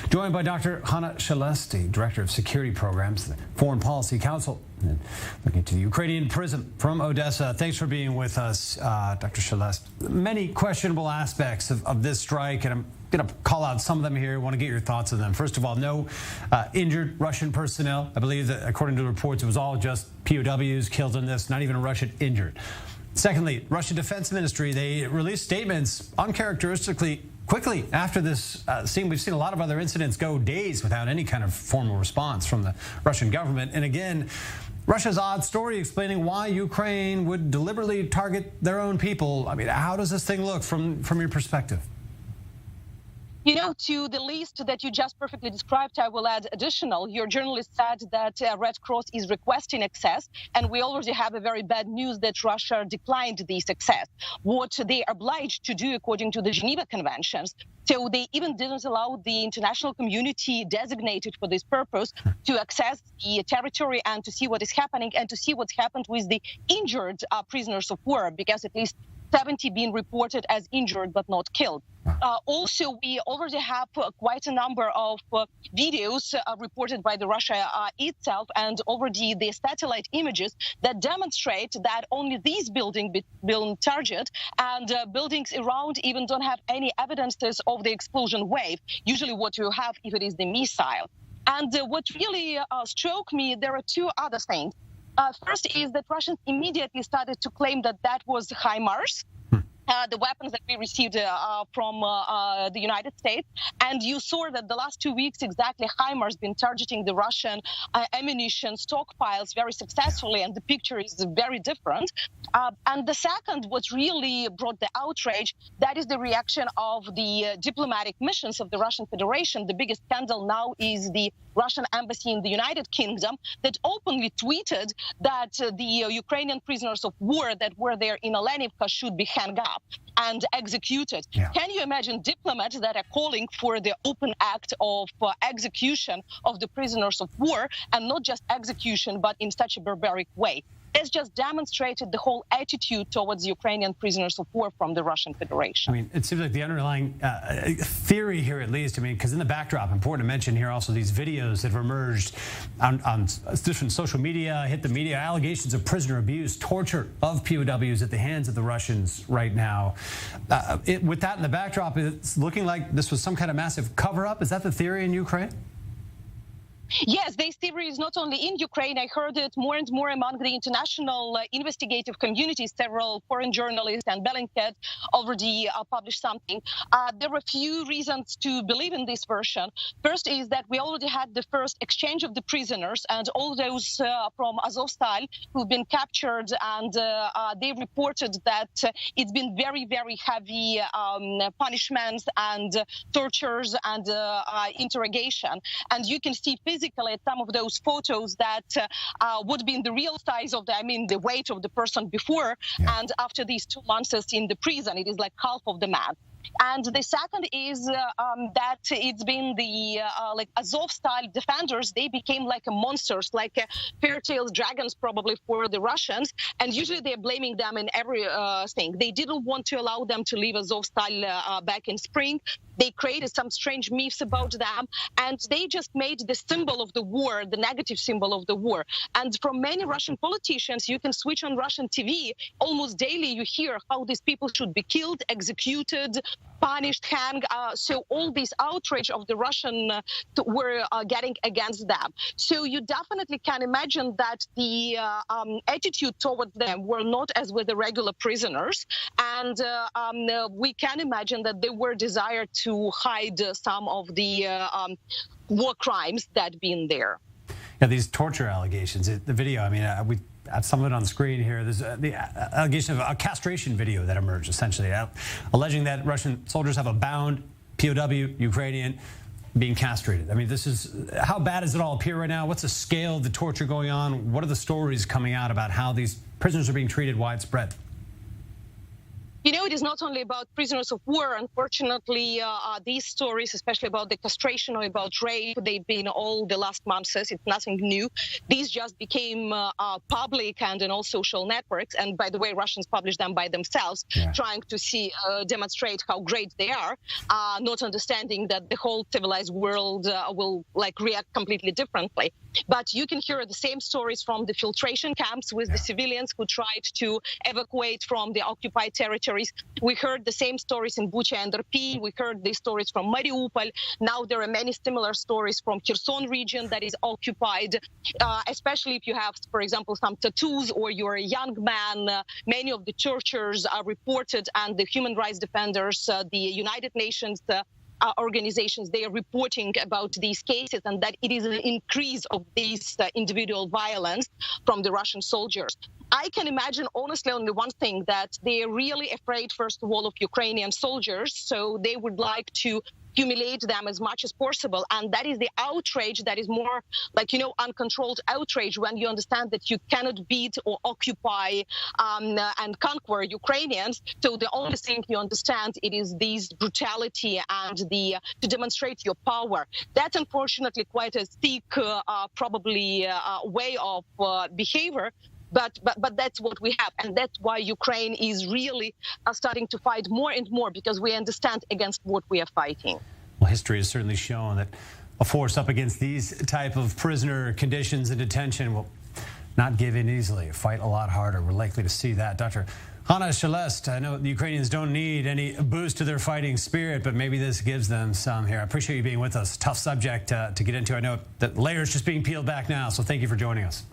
Joined by Dr. Hanna Shelest, the Director of Security Programs, the Foreign Policy Council, and looking to the Ukrainian prison from Odessa. Thanks for being with us, Dr. Shelest. Many questionable aspects of this strike, and I'm going to call out some of them here. I want to get your thoughts on them. First of all, no injured Russian personnel. I believe that, according to the reports, it was all just POWs killed in this, not even a Russian injured. Secondly, Russian Defense Ministry, they released statements uncharacteristically quickly after this scene. We've seen a lot of other incidents go days without any kind of formal response from the Russian government. And again, Russia's odd story explaining why Ukraine would deliberately target their own people. I mean, how does this thing look from your perspective? You know, to the list that you just perfectly described, I will add additional. Your journalist said that Red Cross is requesting access, and we already have a very bad news that Russia declined this access. What they are obliged to do according to the Geneva Conventions. So they even didn't allow the international community designated for this purpose to access the territory and to see what is happening and to see what's happened with the injured prisoners of war, because at least 70 being reported as injured but not killed. Also, we already have quite a number of videos reported by the Russia itself, and already the satellite images that demonstrate that only these buildings being targeted, and buildings around even don't have any evidences of the explosion wave, usually what you have if it is the missile. And what really struck me, there are two other things. First is that Russians immediately started to claim that that was HIMARS, the weapons that we received from the United States. And you saw that the last 2 weeks exactly HIMARS been targeting the Russian ammunition stockpiles very successfully, and the picture is very different. And the second, what really brought the outrage, that is the reaction of the diplomatic missions of the Russian Federation. The biggest scandal now is the Russian embassy in the United Kingdom that openly tweeted that the Ukrainian prisoners of war that were there in Olenivka should be hanged up and executed. Yeah. Can you imagine diplomats that are calling for the open act of execution of the prisoners of war, and not just execution, but in such a barbaric way? It's just demonstrated the whole attitude towards Ukrainian prisoners of war from the Russian Federation. I mean, it seems like the underlying theory here, at least, I mean, because in the backdrop, important to mention here also these videos that have emerged on different social media, hit the media, allegations of prisoner abuse, torture of POWs at the hands of the Russians right now. With that in the backdrop, it's looking like this was some kind of massive cover-up. Is that the theory in Ukraine? Yes, this theory is not only in Ukraine. I heard it more and more among the international investigative community. Several foreign journalists and Bellingcat already published something. There are a few reasons to believe in this version. First is that we already had the first exchange of the prisoners, and all those from Azovstal who've been captured, and they reported that it's been very, very heavy punishments and tortures and interrogation. And you can see physically some of those photos that would be in the real size of the weight of the person before, yeah. And after these 2 months in the prison, it is like half of the man. And the second is that it's been the Azov-style defenders. They became like monsters, like fairy-tale dragons probably for the Russians. And usually they're blaming them in every thing. They didn't want to allow them to leave Azov-style back in spring. They created some strange myths about them, and they just made the symbol of the war, the negative symbol of the war. And from many Russian politicians, you can switch on Russian TV. Almost daily you hear how these people should be killed, executed, punished, hanged. So all this outrage of the Russian were getting against them. So you definitely can imagine that the attitude towards them were not as with the regular prisoners. And we can imagine that they were desired to hide some of the war crimes that been there. Yeah, these torture allegations, the video, I mean, we have some of it on the screen here. There's the allegation of a castration video that emerged, essentially, alleging that Russian soldiers have a bound POW, Ukrainian, being castrated. I mean, this is, how bad does it all appear right now? What's the scale of the torture going on? What are the stories coming out about how these prisoners are being treated widespread? You know, it is not only about prisoners of war. Unfortunately, these stories, especially about the castration or about rape, they've been all the last months. It's nothing new. These just became public and in all social networks. And by the way, Russians publish them by themselves, trying to demonstrate how great they are, not understanding that the whole civilized world will react completely differently. But you can hear the same stories from the filtration camps with the civilians who tried to evacuate from the occupied territories. We heard the same stories in Bucha and Irpin. We heard these stories from Mariupol. Now there are many similar stories from Kherson region that is occupied, especially if you have, for example, some tattoos or you're a young man. Many of the tortures are reported, and the human rights defenders, the United Nations organizations, they are reporting about these cases, and that it is an increase of this individual violence from the Russian soldiers. I can imagine, honestly, only one thing, that they are really afraid, first of all, of Ukrainian soldiers, so they would like to humiliate them as much as possible. And that is the outrage that is more uncontrolled outrage, when you understand that you cannot beat or occupy and conquer Ukrainians. So the only thing you understand, it is this brutality and to demonstrate your power. That's unfortunately quite a thick, probably way of behavior. But that's what we have, and that's why Ukraine is really starting to fight more and more, because we understand against what we are fighting. Well, history has certainly shown that a force up against these type of prisoner conditions and detention will not give in easily, fight a lot harder. We're likely to see that. Dr. Hanna Shelest, I know the Ukrainians don't need any boost to their fighting spirit, but maybe this gives them some here. I appreciate you being with us. Tough subject to get into. I know that layers just being peeled back now, so thank you for joining us.